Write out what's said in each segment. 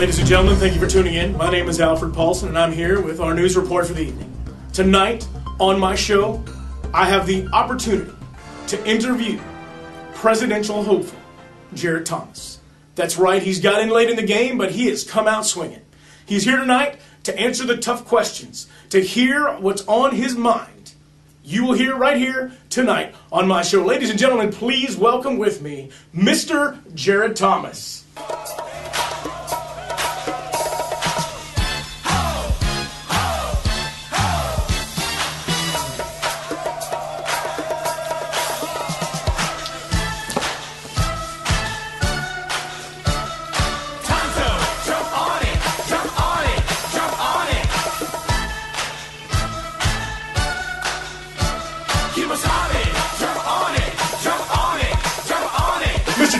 Ladies and gentlemen, thank you for tuning in. My name is Alfred Paulson, and I'm here with our news report for the evening. Tonight, on my show, I have the opportunity to interview presidential hopeful Jarrett Thomas. That's right, he's got in late in the game, but he has come out swinging. He's here tonight to answer the tough questions, to hear what's on his mind. You will hear right here tonight on my show. Ladies and gentlemen, please welcome with me Mr. Jarrett Thomas.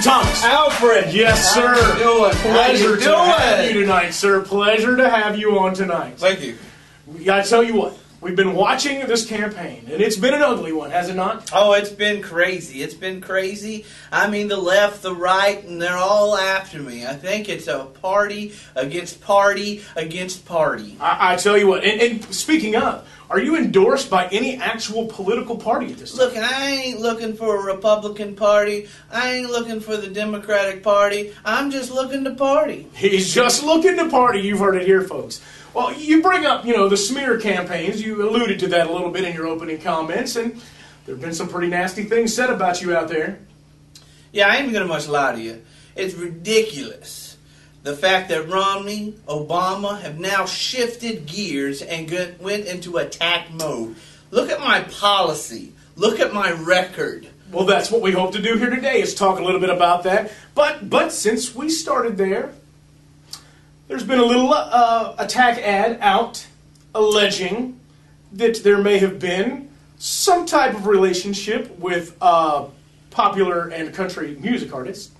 Thomas. Alfred. Yes, sir. How you doing? Pleasure to have you tonight, sir. Pleasure to have you on tonight. Thank you. I tell you what, we've been watching this campaign, and it's been an ugly one, has it not? Oh, it's been crazy. It's been crazy. I mean, the left, the right, and they're all after me. I think it's a party against party against party. I tell you what, and speaking of, are you endorsed by any actual political party at this time? Look, I ain't looking for a Republican Party. I ain't looking for the Democratic Party. I'm just looking to party. He's just looking to party. You've heard it here, folks. Well, you bring up, the smear campaigns. You alluded to that a little bit in your opening comments, and there have been some pretty nasty things said about you out there. Yeah, I ain't going to much lie to you. It's ridiculous. The fact that Romney, Obama have now shifted gears and went into attack mode. Look at my policy. Look at my record. Well, that's what we hope to do here today, is talk a little bit about that. But since we started there, there's been a little attack ad out alleging that there may have been some type of relationship with popular and country music artist,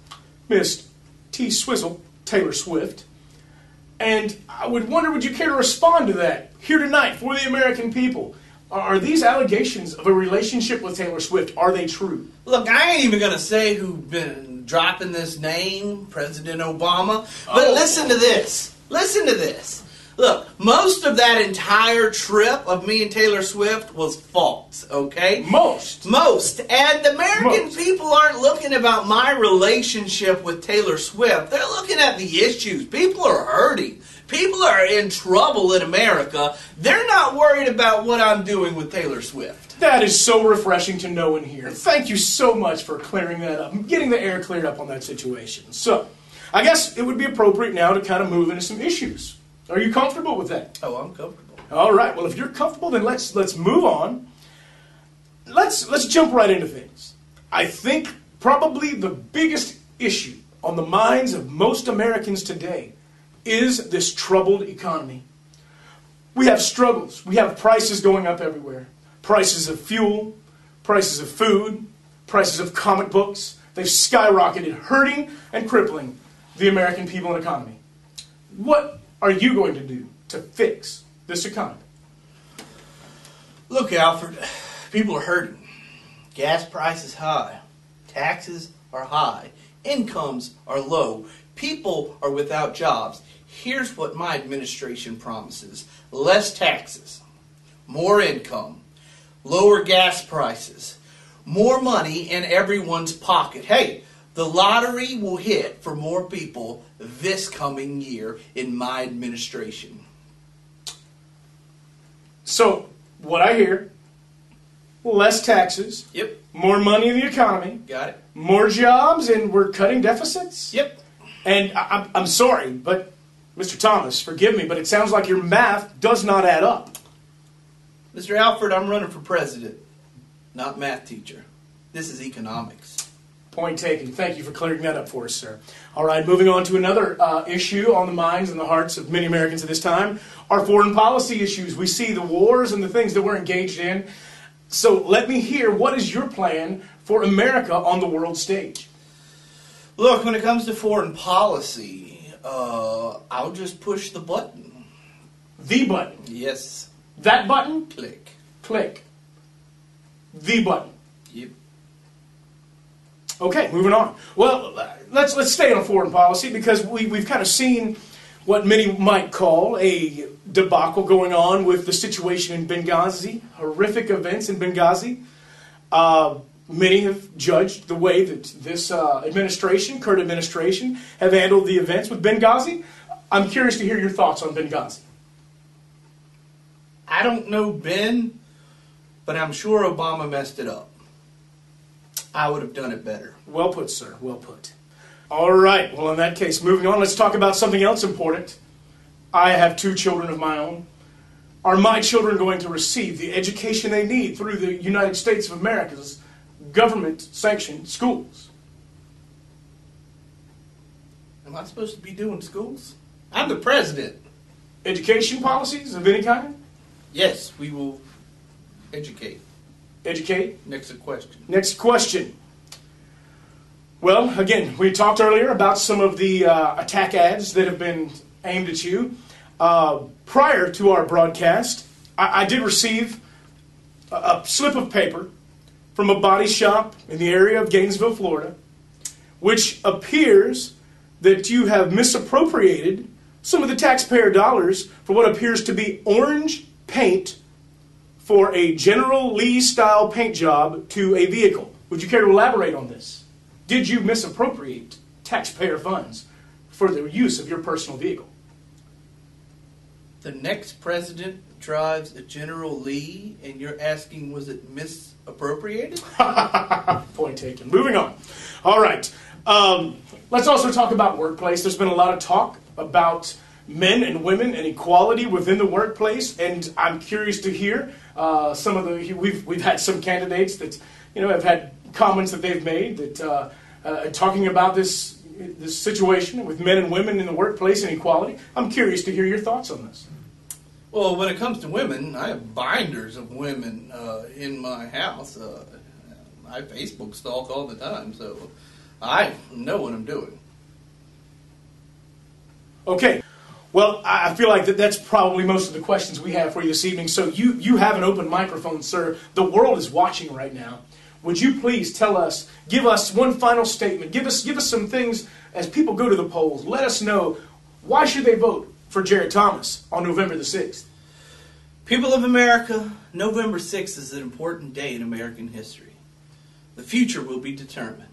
Miss T. Swizzle, Taylor Swift. And I would wonder, would you care to respond to that here tonight for the American people? Are these allegations of a relationship with Taylor Swift, are they true? Look, I ain't even going to say who's been dropping this name, President Obama. But listen to this. Listen to this. Look, most of that entire trip of me and Taylor Swift was false, okay? Most. And the American people aren't looking about my relationship with Taylor Swift. They're looking at the issues. People are hurting. People are in trouble in America. They're not worried about what I'm doing with Taylor Swift. That is so refreshing to know and hear. Thank you so much for clearing that up and getting the air cleared up on that situation. So, I guess it would be appropriate now to kind of move into some issues. Are you comfortable with that? Oh, I'm comfortable. All right. Well, if you're comfortable, then let's move on. Let's jump right into things. I think probably the biggest issue on the minds of most Americans today is this troubled economy. We have struggles. We have prices going up everywhere. Prices of fuel, prices of food, prices of comic books. They've skyrocketed, hurting and crippling the American people and economy. What are you going to do to fix this economy? Look, Alfred, people are hurting. Gas prices high. Taxes are high. Incomes are low. People are without jobs. Here's what my administration promises. Less taxes, more income, lower gas prices, more money in everyone's pocket. Hey, the lottery will hit for more people this coming year in my administration. So, what I hear, less taxes. Yep. More money in the economy. Got it. More jobs, and we're cutting deficits. Yep. And I'm sorry, but Mr. Thomas, forgive me, but it sounds like your math does not add up. Mr. Alfred, I'm running for president, not math teacher. This is economics. Point taken. Thank you for clearing that up for us, sir. All right, moving on to another issue on the minds and the hearts of many Americans at this time, our foreign policy issues. We see the wars and the things that we're engaged in. So let me hear, what is your plan for America on the world stage? Look, when it comes to foreign policy, I'll just push the button. The button? Yes. That button? Click. Click. The button. Yep. Okay, moving on. Well, let's stay on foreign policy, because we've kind of seen what many might call a debacle going on with the situation in Benghazi, horrific events in Benghazi. Many have judged the way that this current administration, have handled the events with Benghazi. I'm curious to hear your thoughts on Benghazi. I don't know Ben, but I'm sure Obama messed it up. I would have done it better. Well put, sir. Well put. All right. Well, in that case, moving on, let's talk about something else important. I have 2 children of my own. Are my children going to receive the education they need through the United States of America's government-sanctioned schools? Am I supposed to be doing schools? I'm the president. Education policies of any kind? Yes, we will educate. Educate? Next question. Next question. Well, again, we talked earlier about some of the attack ads that have been aimed at you. Prior to our broadcast, I did receive a slip of paper from a body shop in the area of Gainesville, Florida, which appears that you have misappropriated some of the taxpayer dollars for what appears to be orange paint for a General Lee-style paint job to a vehicle. Would you care to elaborate on this? Did you misappropriate taxpayer funds for the use of your personal vehicle? The next president drives a General Lee, and you're asking, was it misappropriated? Point taken. Moving on. All right. Let's also talk about workplace. There's been a lot of talk about men and women and equality within the workplace, and I'm curious to hear some of the. We've had some candidates that have had comments that they've made that talking about this situation with men and women in the workplace and equality. I'm curious to hear your thoughts on this. Well, when it comes to women, I have binders of women in my house. I Facebook stalk all the time, so I know what I'm doing. Okay. Well, I feel like that's probably most of the questions we have for you this evening. So you have an open microphone, sir. The world is watching right now. Would you please give us one final statement. Give us some things as people go to the polls. Let us know, why should they vote for Jarrett Thomas on November the 6th? People of America, November 6th is an important day in American history. The future will be determined.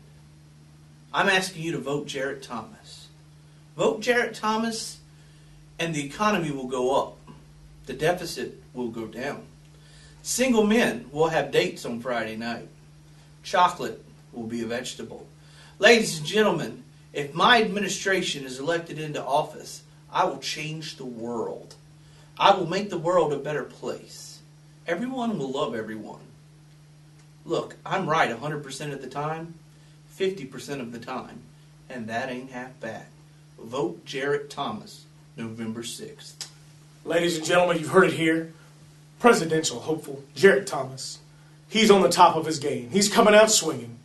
I'm asking you to vote Jarrett Thomas. Vote Jarrett Thomas, and the economy will go up. The deficit will go down. Single men will have dates on Friday night. Chocolate will be a vegetable. Ladies and gentlemen, if my administration is elected into office, I will change the world. I will make the world a better place. Everyone will love everyone. Look, I'm right 100% of the time, 50% of the time, and that ain't half bad. Vote Jarrett Thomas, November 6th. Ladies and gentlemen, you've heard it here. Presidential hopeful Jarrett Thomas. He's on the top of his game. He's coming out swinging.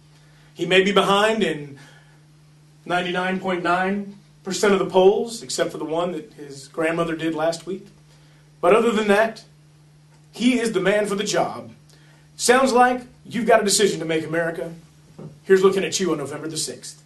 He may be behind in 99.9% of the polls, except for the one that his grandmother did last week. But other than that, he is the man for the job. Sounds like you've got a decision to make, America. Here's looking at you on November the 6th.